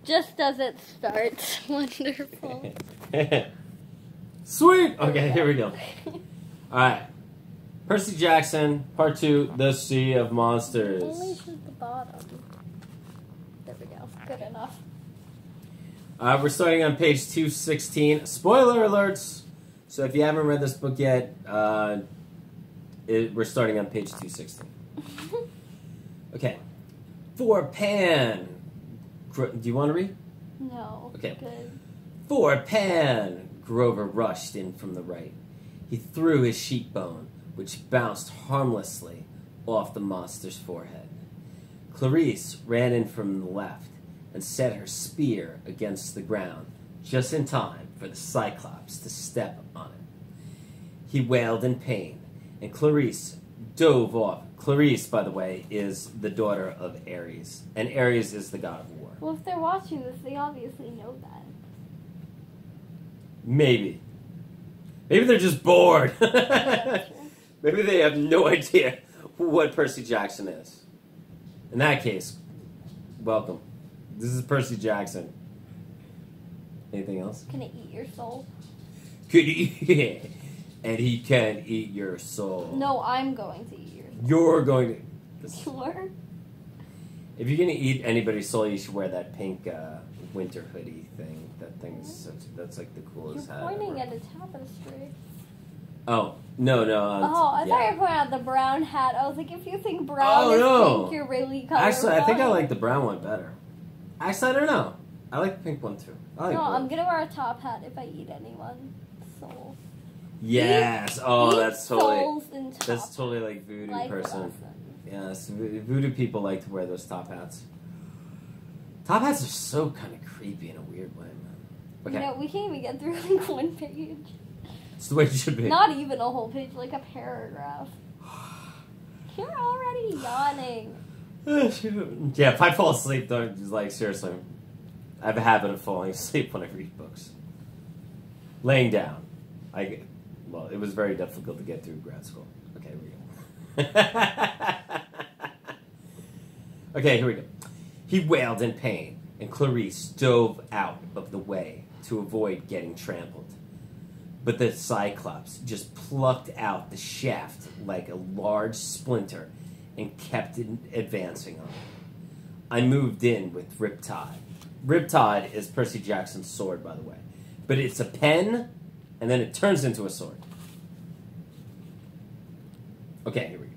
Just as it starts. Wonderful. Sweet! Okay, here we go. Alright. Percy Jackson, Part 2, The Sea of Monsters. Only to the bottom. There we go. Good enough. We're starting on page 216. Spoiler alerts! So if you haven't read this book yet, we're starting on page 216. Okay. For Pan. Do you want to read? No. Okay. Good. For Pan. Grover rushed in from the right. He threw his sheep bone, which bounced harmlessly off the monster's forehead. Clarice ran in from the left and set her spear against the ground, just in time for the Cyclops to step on it. He wailed in pain, and Clarice dove off. Clarice, by the way, is the daughter of Ares, and Ares is the god of war. Well, if they're watching this, they obviously know that. Maybe. Maybe they're just bored. Maybe they have no idea what Percy Jackson is. In that case, welcome. This is Percy Jackson. Anything else? Can it eat your soul? Could eat, and he can eat your soul. No, I'm going to eat your soul. You're going to. Sure. If you're going to eat anybody's soul, you should wear that pink winter hoodie thing. That thing is such. That's like the coolest hat. You're pointing ever. at a tapestry. Oh no! I thought you were pointing at the brown hat. I was like, if you think brown is pink, you're really colorblind. Actually, I think I like the brown one better. Actually, I don't know. I like the pink one too. I like no, both. I'm gonna wear a top hat if I eat anyone. Soul. Yes. Eat That's souls in totally. top That's totally like voodoo life person. lesson. Yes, voodoo people like to wear those top hats. Top hats are so kind of creepy in a weird way, man. Okay. You know, we can't even get through like one page. It's the way it should be. Not even a whole page, like a paragraph. You're already yawning. Yeah, if I fall asleep, don't just like seriously. I have a habit of falling asleep when I read books. Laying down. Well, it was very difficult to get through grad school. Okay, here we go. Okay, here we go. He wailed in pain, and Clarice dove out of the way to avoid getting trampled. But the Cyclops just plucked out the shaft like a large splinter and kept advancing on it. I moved in with Riptide. Riptide is Percy Jackson's sword, by the way. But it's a pen, and then it turns into a sword. Okay, here we go.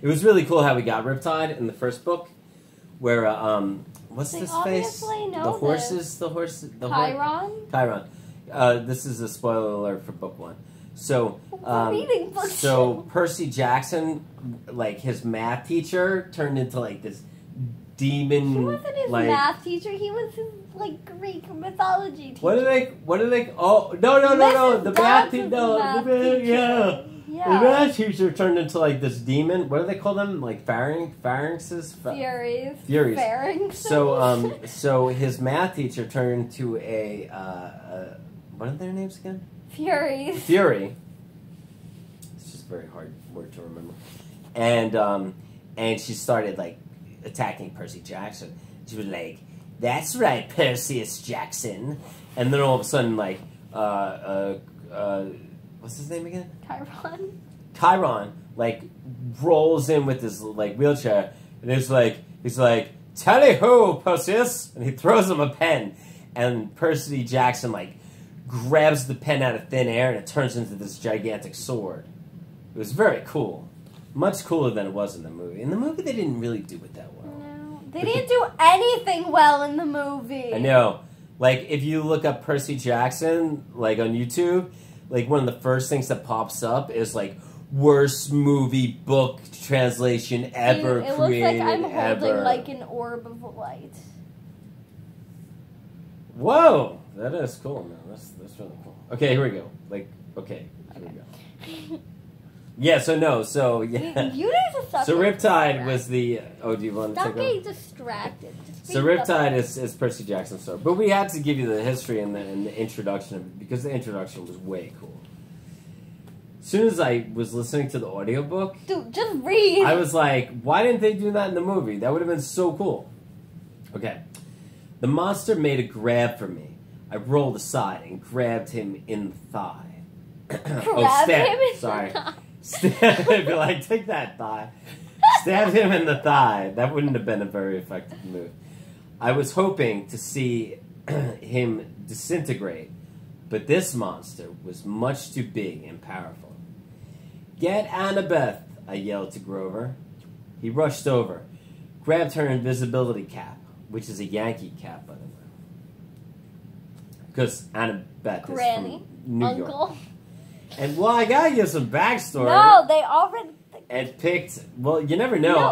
It was really cool how we got Riptide in the first book, where, what's this face? The horses, Chiron? Chiron. This is a spoiler alert for book 1. So, Percy Jackson, like, his math teacher turned into, like, this demon. He wasn't his math teacher. He was his, like, Greek mythology teacher. What do they? Oh, no. The math teacher. Yeah. The math teacher turned into, like, this demon. What do they call them? Like, pharynxes? Furies. Pharynxes. So his math teacher turned into a what are their names again? Furies. Fury. It's just a very hard word to remember. And she started, like, attacking Percy Jackson. She was like, "That's right, Perseus Jackson." And then all of a sudden, like, what's his name again? Chiron, like, rolls in with his, like, wheelchair, and he's like, "Tally-ho, Perseus!" And he throws him a pen, and Percy Jackson, like, grabs the pen out of thin air, and it turns into this gigantic sword. It was very cool. Much cooler than it was in the movie. In the movie, they didn't really do it that well. No, they didn't do anything well in the movie. I know. Like, if you look up Percy Jackson, like, on YouTube, like, one of the first things that pops up is, like, worst movie book translation ever created. It looks like I'm holding, like, an orb of light. Whoa! That is cool, man. That's really cool. Okay, here we go. Like, okay, here we go. Yeah, so yeah. You need to stop. So Riptide was the. Oh, do you want to stop take getting distracted? So Riptide is Percy Jackson's sword, but we had to give you the history and the introduction of it because the introduction was way cool. As soon as I was listening to the audiobook, dude, just read. I was like, why didn't they do that in the movie? That would have been so cool. Okay. The monster made a grab for me. I rolled aside and grabbed him in the thigh. Grab him in sorry. the thigh. I'd be like, take that thigh. Stabbed him in the thigh. That wouldn't have been a very effective move. I was hoping to see him disintegrate, but this monster was much too big and powerful. Get Annabeth, I yelled to Grover. He rushed over, grabbed her invisibility cap, which is a Yankee cap, by the way. Because Annabeth Granny, is from New Uncle. York. And, well, I gotta give some backstory. No, they already... And picked, well, you never know. No,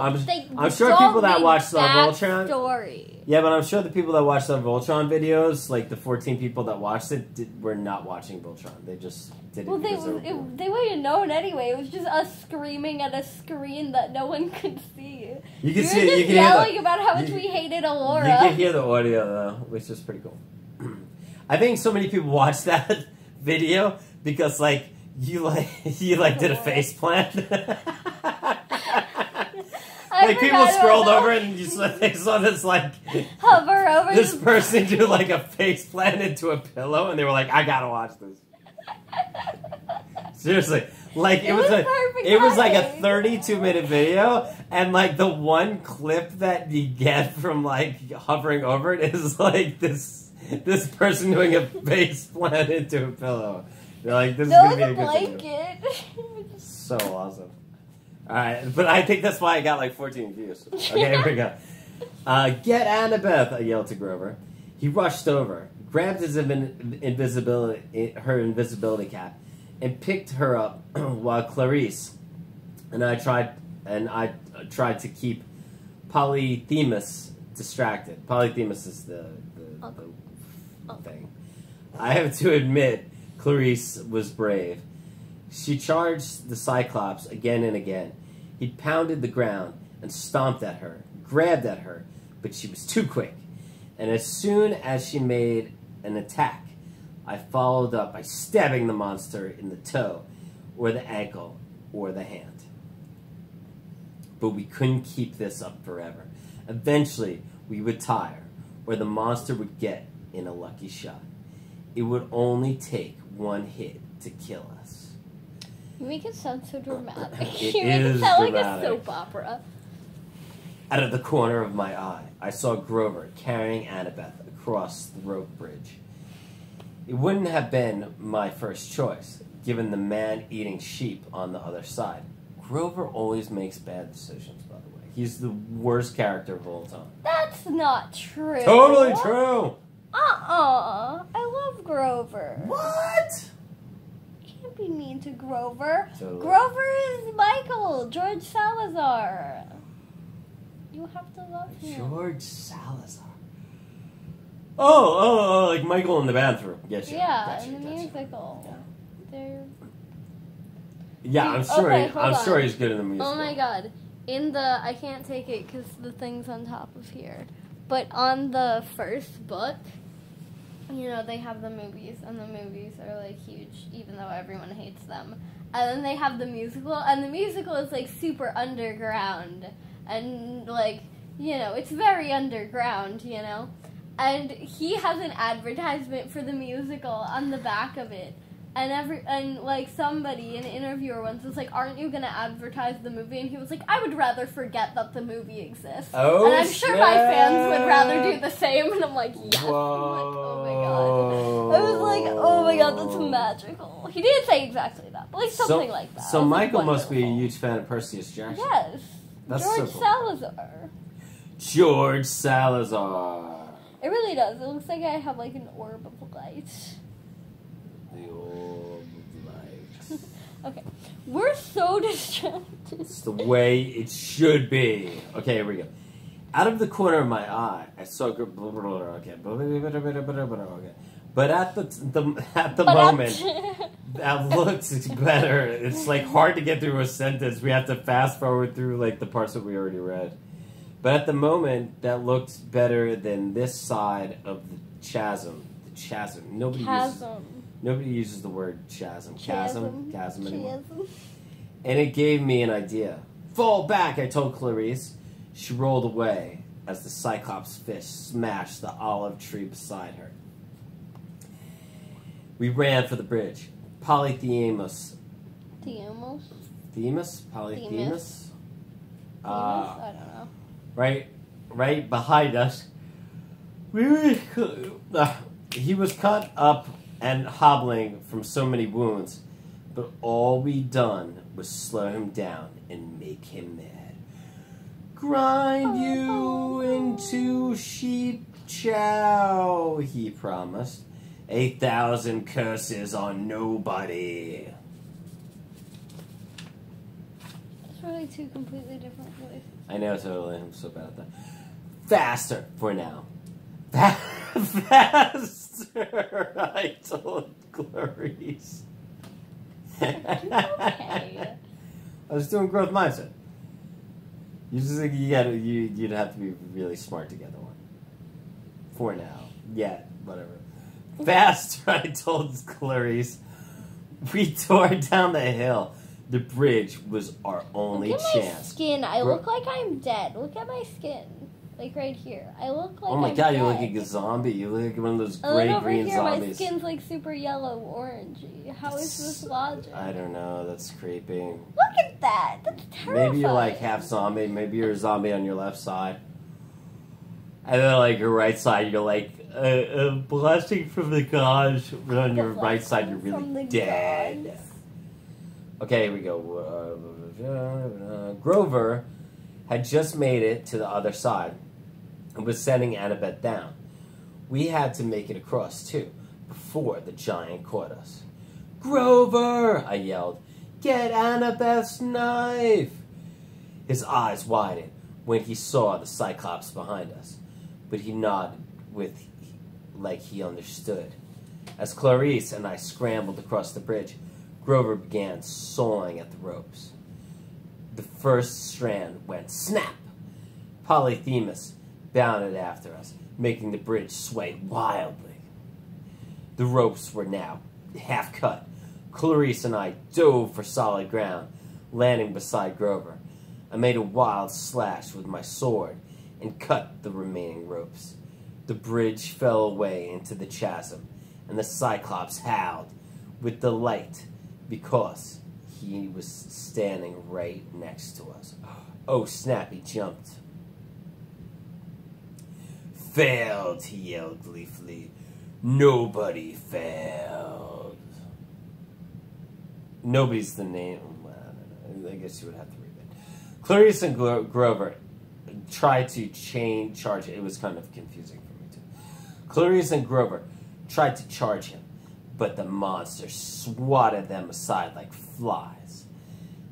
I'm sure people that watch the Voltron... Story. Yeah, but I'm sure the people that watched the Voltron videos, like the 14 people that watched it, were not watching Voltron. They just did it. Well, because they wouldn't have known anyway. It was just us screaming at a screen that no one could see. You can we see were it. You just can yelling hear about how much we hated Alora. You can hear the audio though, which is pretty cool. I think so many people watched that video because like you did a face plant. Like people scrolled over and they saw this like hover over this person do like a face plant into a pillow, and they were like, "I gotta watch this." Seriously, like it was like a 32-minute video, and like the one clip that you get from like hovering over it is like this person doing a face plant into a pillow. They're like, "This is gonna be a good video." So awesome. Alright, but I think that's why I got like 14 views. Okay, here we go. Get Annabeth, I yelled to Grover. He rushed over, grabbed his invisibility cap, and picked her up while Clarice and I tried to keep Polyphemus distracted. Polyphemus is the thing. I have to admit, Clarice was brave. She charged the Cyclops again and again. He pounded the ground and stomped at her, grabbed at her, but she was too quick. And as soon as she made an attack, I followed up by stabbing the monster in the toe, or the ankle, or the hand. But we couldn't keep this up forever. Eventually, we would tire, or the monster would get in a lucky shot. It would only take one hit to kill us. You make it sound so dramatic. It you make is it sound dramatic. like a soap opera. Out of the corner of my eye, I saw Grover carrying Annabeth across the rope bridge. It wouldn't have been my first choice, given the man-eating sheep on the other side. Grover always makes bad decisions, by the way. He's the worst character of all time. That's not true. Totally true! I love Grover. What? Can't be mean to Grover. Totally. Grover is Michael, George Salazar. You have to love him. George Salazar. Oh, like Michael in the bathroom. Get you. Yeah, Gotcha, in the gotcha. musical. Yeah. They're... Yeah, I'm sure. Okay, hold I'm on. sure he's good in the musical. Oh my god. In the... I can't take it because the thing's on top of here. But on the first book, you know, they have the movies, and the movies are, like, huge, even though everyone hates them. And then they have the musical, and the musical is, like, super underground. And, like, you know, it's very underground, you know? And he has an advertisement for the musical on the back of it. And like somebody, an interviewer once was like, "Aren't you gonna advertise the movie?" And he was like, "I would rather forget that the movie exists." Oh, and I'm sure my fans would rather do the same. And I'm like, yes. Whoa. I'm like, oh my god. I was like, oh my god, that's magical. He didn't say exactly that, but like something like that. So Michael must be a wonderful. huge fan of Percy Jackson. Yes. That's George so cool. Salazar. George Salazar. It really does. It looks like I have like an orb of light. The orb of light. Okay. We're so distracted. It's the way it should be. Okay, here we go. Out of the corner of my eye, I saw. Okay. But at the moment, that looks better. It's like hard to get through a sentence. We have to fast forward through like the parts that we already read. But at the moment, that looked better than this side of the chasm. The chasm. Nobody uses the word chasm. Chasm anymore. And it gave me an idea. Fall back, I told Clarice. She rolled away as the Cyclops fist smashed the olive tree beside her. We ran for the bridge. Polyphemus. Themis? Polyphemus? I don't know. Right behind us. He was cut up and hobbling from so many wounds, but all we done was slow him down and make him mad. Grind you into sheep chow, he promised. 8,000 curses on nobody. It's really two completely different voices. I know, totally. I'm so bad at that. Faster for now. Faster, I told Clarice. Okay. I was doing growth mindset. You just think you'd have to be really smart to get the one. For now. Yeah, whatever. Faster, I told Clarice. We tore down the hill. The bridge was our only chance. chance. Look at my skin. I look like I'm dead. Look at my skin. Like right here. I look like oh my I'm god, dead. you look like a zombie. You look like one of those And gray then over green here, zombies. my skin's like super yellow orangey. How is this logic? I don't know. That's creepy. Look at that. That's terrifying. Maybe you're like half zombie. Maybe you're a zombie on your left side. And then like your right side, you're like a blessing from the gods. But on your right side, you're really dead. Gods. Okay, here we go. Grover had just made it to the other side and was sending Annabeth down. We had to make it across, too, before the giant caught us. Grover! I yelled. Get Annabeth's knife! His eyes widened when he saw the Cyclops behind us, but he nodded like he understood. As Clarice and I scrambled across the bridge, Grover began sawing at the ropes. The first strand went snap. Polyphemus bounded after us, making the bridge sway wildly. The ropes were now half cut. Clarice and I dove for solid ground, landing beside Grover. I made a wild slash with my sword and cut the remaining ropes. The bridge fell away into the chasm, and the Cyclops howled with delight because he was standing right next to us. Oh, snap, he jumped. Failed, he yelled gleefully. Nobody failed. Nobody's the name. Well, I don't know. I guess you would have to read it. Clarice and Grover tried to charge it. It was kind of confusing for me, too. Clarice and Grover tried to charge him, but the monster swatted them aside like flies.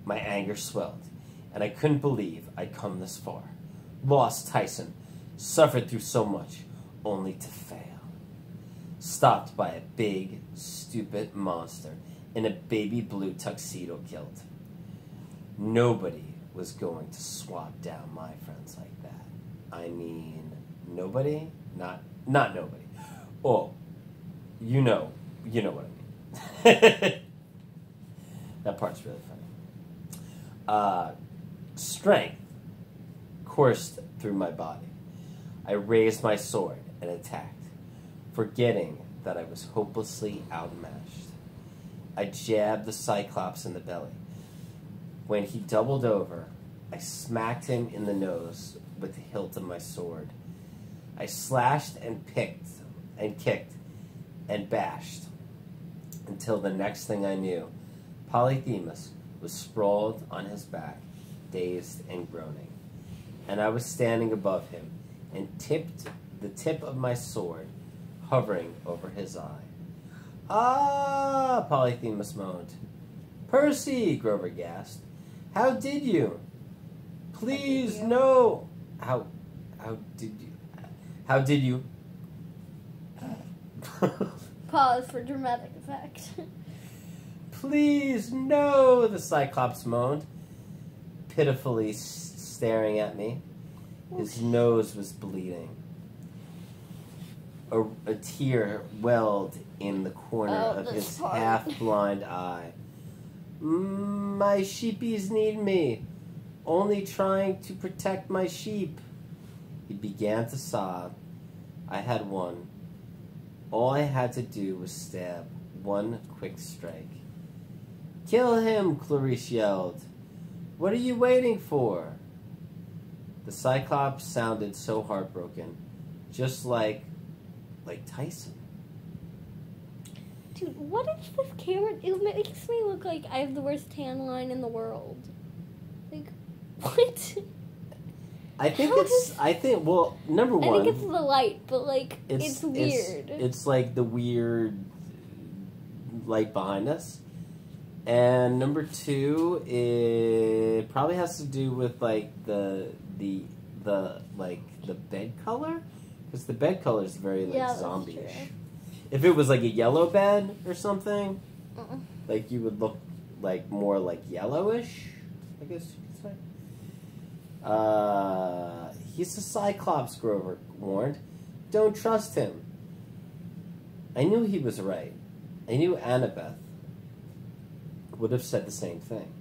My anger swelled, and I couldn't believe I'd come this far. Lost Tyson, suffered through so much, only to fail. Stopped by a big, stupid monster in a baby blue tuxedo kilt. Nobody was going to swap down my friends like that. I mean, nobody? Not nobody. Oh, you know what I mean. That part's really funny. Strength coursed through my body. I raised my sword and attacked, forgetting that I was hopelessly outmatched. I jabbed the Cyclops in the belly. When he doubled over, I smacked him in the nose with the hilt of my sword. I slashed and kicked and bashed until the next thing I knew, Polyphemus was sprawled on his back, dazed and groaning, and I was standing above him and tipped the tip of my sword hovering over his eye. Ah, Polyphemus moaned. Percy, Grover gasped. How did you? Please, no. How did you? Pause for dramatic effect. Please, no, the Cyclops moaned, pitifully staring at me. His nose was bleeding. A tear welled in the corner of his half-blind eye. My sheepies need me. Only trying to protect my sheep. He began to sob. I had won. All I had to do was stab one quick strike. Kill him, Clarice yelled. What are you waiting for? The Cyclops sounded so heartbroken, just like Tyson. Dude, what is this camera? It makes me look like I have the worst tan line in the world. Like, what? Well, number one. I think it's the light, but like, it's weird. It's like the weird light behind us. And number two, it probably has to do with like the bed color, because the bed color is very like zombie-ish. If it was like a yellow bed or something, like you would look like more like yellowish, I guess you could say. He's a Cyclops, Grover warned. Don't trust him. I knew he was right. I knew Annabeth would have said the same thing.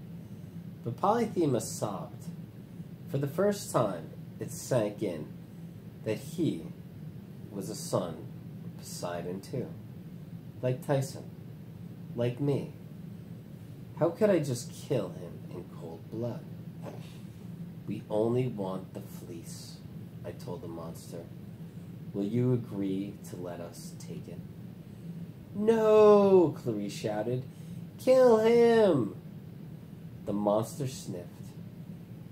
But Polyphemus sobbed. For the first time, it sank in that he was a son of Poseidon too. Like Tyson. Like me. How could I just kill him in cold blood? We only want the fleece, I told the monster. Will you agree to let us take it? No, Clarice shouted. Kill him! The monster sniffed.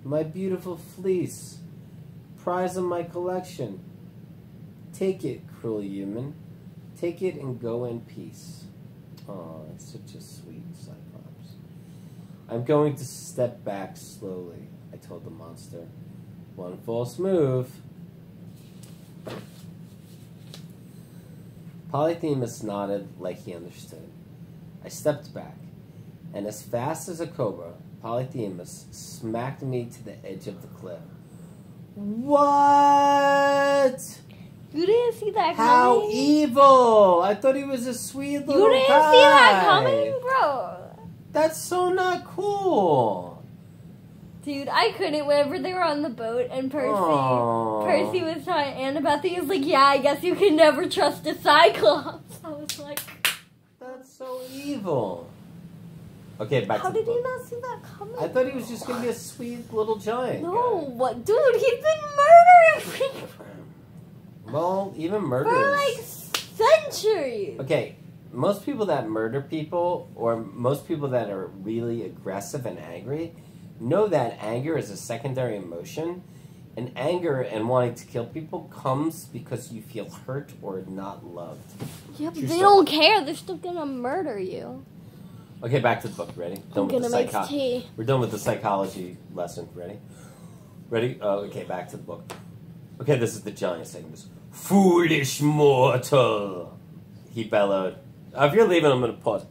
My beautiful fleece. Prize of my collection. Take it, cruel human. Take it and go in peace. Oh, it's such a sweet Cyclops. I'm going to step back slowly, I told the monster. One false move. Polyphemus nodded like he understood. I stepped back, and as fast as a cobra, Polyphemus smacked me to the edge of the cliff. What? You didn't see that coming? How evil! I thought he was a sweet little guy. You didn't see that coming, bro? That's so not cool. Dude, I couldn't. Whenever they were on the boat and Percy was telling Annabeth, he was like, yeah, I guess you can never trust a Cyclops. I was like... That's so evil. Okay, back How to the did book. you not see that coming? I thought he was just going to be a sweet little giant No, guy. what? Dude, he's been murdering people. Well, even murderers. For like centuries. Okay, most people that murder people, or most people that are really aggressive and angry, know that anger is a secondary emotion. And anger and wanting to kill people comes because you feel hurt or not loved. Yeah, but they don't care. They're still gonna murder you. Okay, back to the book. Ready? I'm gonna make tea. We're done with the psychology lesson. Ready? Ready? Okay, back to the book. Okay, this is the giant saying this. Foolish mortal! He bellowed. If you're leaving, I'm gonna pause.